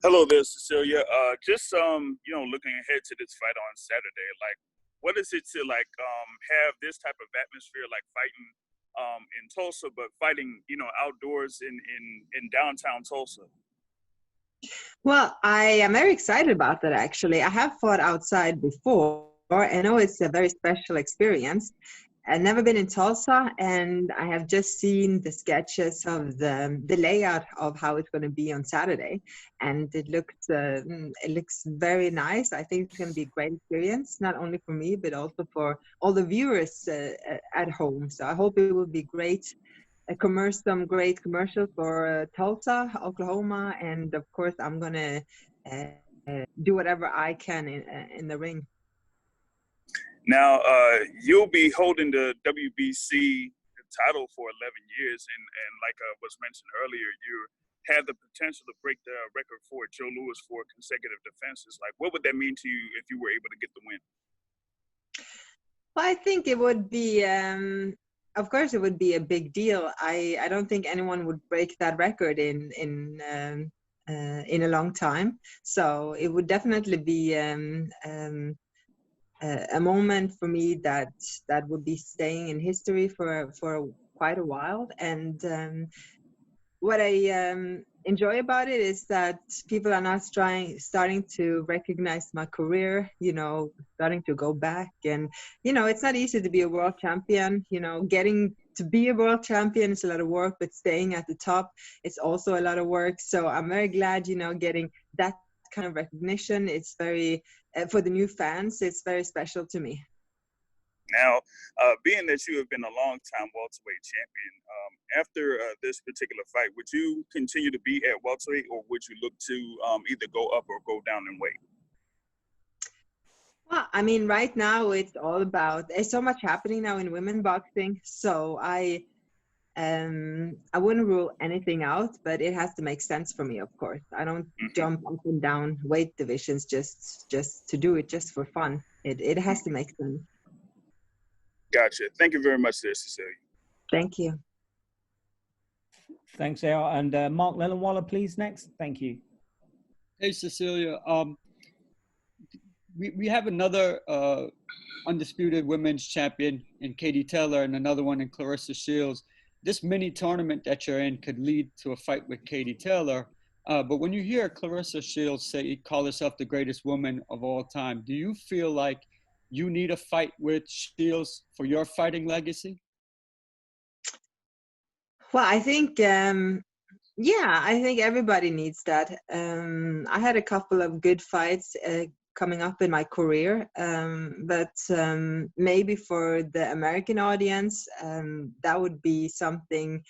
Hello there, Cecilia. Looking ahead to this fight on Saturday, like, what is it to have this type of atmosphere, like fighting in Tulsa, but fighting, outdoors in downtown Tulsa? Well, I am very excited about that actually. I have fought outside before. I know it's a very special experience. I've never been in Tulsa, and I have just seen the sketches of the layout of how it's going to be on Saturday, and it looks very nice. I think it's going to be a great experience, not only for me but also for all the viewers at home. So I hope it will be great. Some great commercials for Tulsa, Oklahoma, and of course I'm gonna do whatever I can in the ring. Now, you'll be holding the WBC title for 11 years, and like was mentioned earlier, you have the potential to break the record for Joe Louis for consecutive defenses. Like, what would that mean to you if you were able to get the win? Well, I think it would be, of course, it would be a big deal. I don't think anyone would break that record in a long time. So it would definitely be a moment for me that would be staying in history for quite a while. And what I enjoy about it is that people are now starting to recognize my career, starting to go back. And, it's not easy to be a world champion. Getting to be a world champion is a lot of work, but staying at the top is also a lot of work. So I'm very glad, getting that kind of recognition. It's very, for the new fans, it's very special to me. Now, being that you have been a long-time welterweight champion, after this particular fight, would you continue to be at welterweight, or would you look to either go up or go down in weight? Well, I mean, right now it's all about, there's so much happening now in women boxing. So I wouldn't rule anything out, but it has to make sense for me, of course. I don't jump up and down weight divisions just to do it, just for fun. It has to make sense. Gotcha. Thank you very much, there, Cecilia. Thank you. Thanks, Al. And Mark Lellenwaller, please, next. Thank you. Hey, Cecilia. We have another undisputed women's champion in Katie Taylor and another one in Clarissa Shields. This mini tournament that you're in could lead to a fight with Katie Taylor. But when you hear Clarissa Shields call herself the greatest woman of all time, do you feel like you need a fight with Shields for your fighting legacy? Well, I think, I think everybody needs that. I had a couple of good fights coming up in my career, but maybe for the American audience, that would be something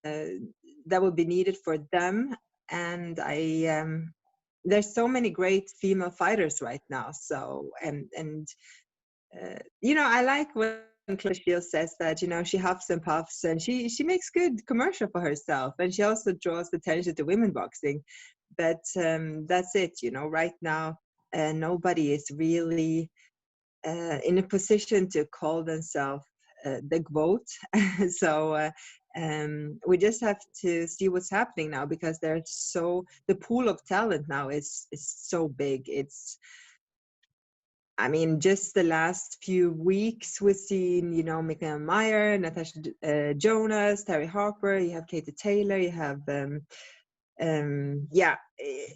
that would be needed for them. And there's so many great female fighters right now. So, I like when Clarissa Shields says that, she huffs and puffs, and she makes good commercial for herself, and she also draws attention to women boxing. But that's it, right now, nobody is really in a position to call themselves the GOAT. So we just have to see what's happening now, because the pool of talent now is so big. Just the last few weeks we've seen, Mikael Meyer, Natasha Jonas, Terry Harper, you have Katie Taylor, you have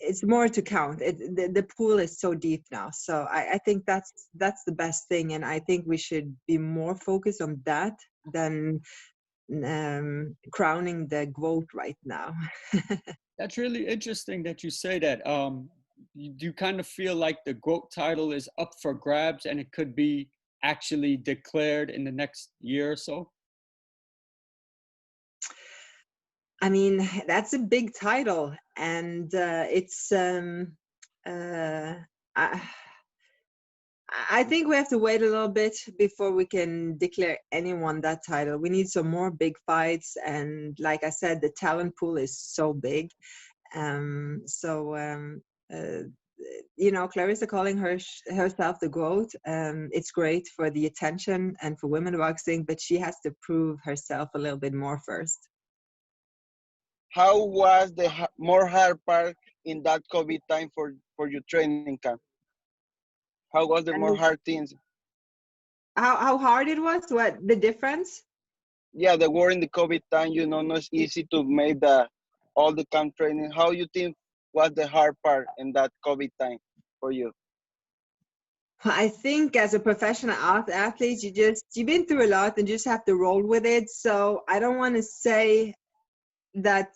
it's more to count. The pool is so deep now. So I think that's the best thing. And I think we should be more focused on that than crowning the GOAT right now. That's really interesting that you say that. Do you kind of feel like the GOAT title is up for grabs and it could be actually declared in the next year or so? That's a big title, and it's I think we have to wait a little bit before we can declare anyone that title. We need some more big fights, and like I said, the talent pool is so big. Clarissa calling herself the GOAT, it's great for the attention and for women boxing, but she has to prove herself a little bit more first. How was the more hard part in that COVID time for your training camp? How was the more And hard things? how hard it was? What the difference? Yeah, the war in the COVID time, you know, not easy to make all the camp training. How you think was the hard part in that COVID time for you? I think as a professional athlete, you've been through a lot and you just have to roll with it. So I don't want to say that,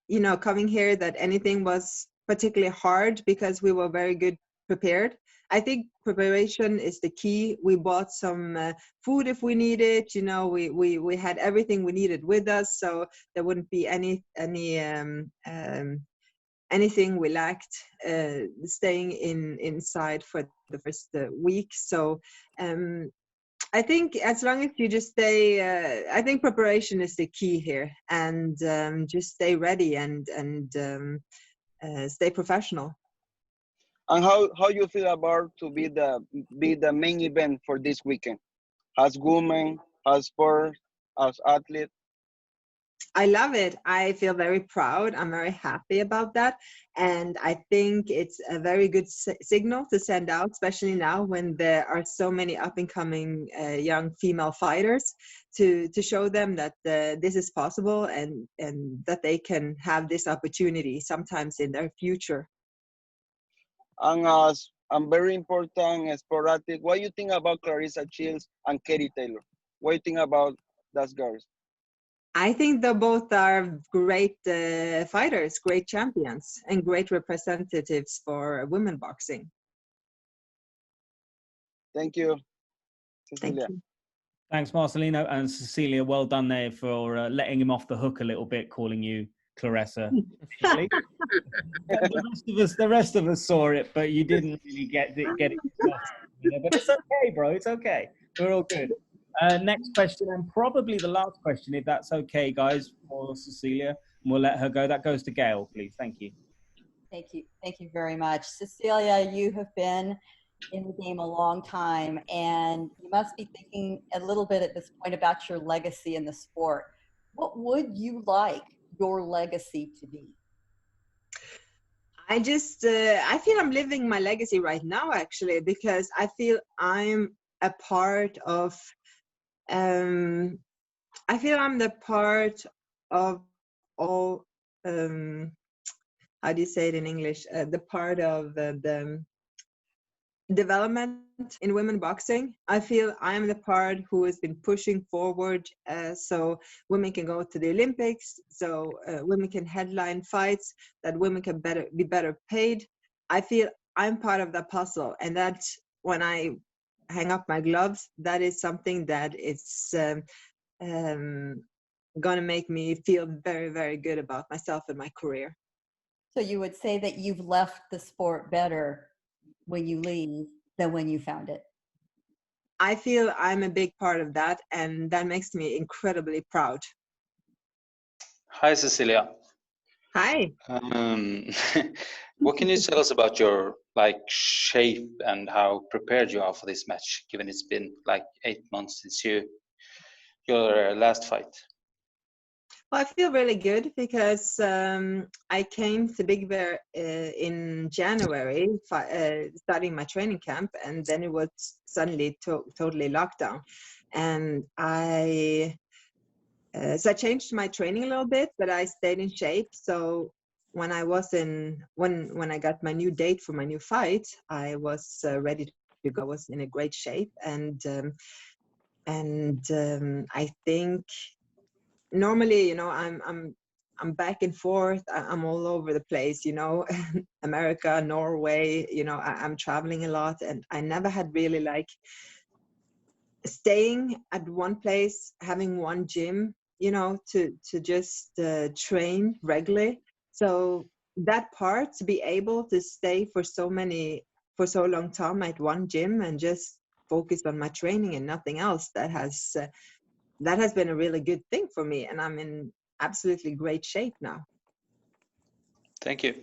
you know, coming here that anything was particularly hard because we were very good prepared. I think preparation is the key. We bought some food if we needed. You know, we had everything we needed with us, so there wouldn't be anything we lacked staying inside for the first week. So I think as long as you just stay, I think preparation is the key here, and just stay ready and stay professional. And how you feel about to be the main event for this weekend? As woman, as sport, as athlete? I love it. I feel very proud. I'm very happy about that. And I think it's a very good signal to send out, especially now when there are so many up and coming young female fighters, to show them that this is possible and that they can have this opportunity sometimes in their future. And as and very important sporadic, what do you think about Clarissa Shields and Katie Taylor? What do you think about those girls? I think they both are great fighters, great champions, and great representatives for women boxing. Thank you, Thank Cecilia. you. Thanks, Marcelino and Cecilia. Well done there for letting him off the hook a little bit, calling you Claressa. The rest of us saw it, but you didn't really get it. But it's okay, bro. It's okay. We're all good. Next question, and probably the last question, if that's okay, guys, for Cecilia. And we'll let her go. That goes to Gail, please. Thank you. Thank you. Thank you very much. Cecilia, you have been in the game a long time, and you must be thinking a little bit at this point about your legacy in the sport. What would you like your legacy to be? I feel I'm living my legacy right now, actually, because I feel I'm a part of, I feel I'm the part of all, how do you say it in English? The part of the development in women boxing. I feel I am the part who has been pushing forward so women can go to the Olympics, so women can headline fights, that women can be better paid. I feel I'm part of that puzzle, and that when I hang up my gloves, that is something that is gonna make me feel very, very good about myself and my career. So you would say that you've left the sport better when you leave than when you found it? I feel I'm a big part of that, and that makes me incredibly proud. Hi, Cecilia. Hi. What can you tell us about your shape and how prepared you are for this match, given it's been 8 months since your last fight? Well, I feel really good because I came to Big Bear in January, starting my training camp, and then it was suddenly totally lockdown. And so I changed my training a little bit, but I stayed in shape. So when I when I got my new date for my new fight, I was ready to go. I was in a great shape, and I think normally, you know, I'm back and forth. I'm all over the place, you know, America, Norway, you know, I'm traveling a lot, and I never had really staying at one place, having one gym, you know, to just train regularly. So that part, to be able to stay for so long time at one gym and just focus on my training and nothing else, that has been a really good thing for me, and I'm in absolutely great shape now. Thank you.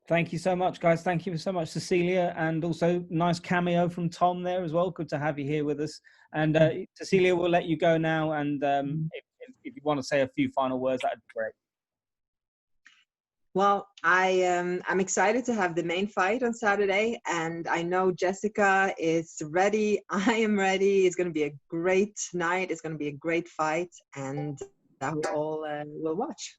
Thank you so much, guys. Thank you so much, Cecilia, and also nice cameo from Tom there as well. Good to have you here with us. And Cecilia, we'll let you go now, and if you want to say a few final words, that'd be great. Well, I'm excited to have the main fight on Saturday, and I know Jessica is ready. I am ready. It's going to be a great night. It's going to be a great fight, and that we all will watch.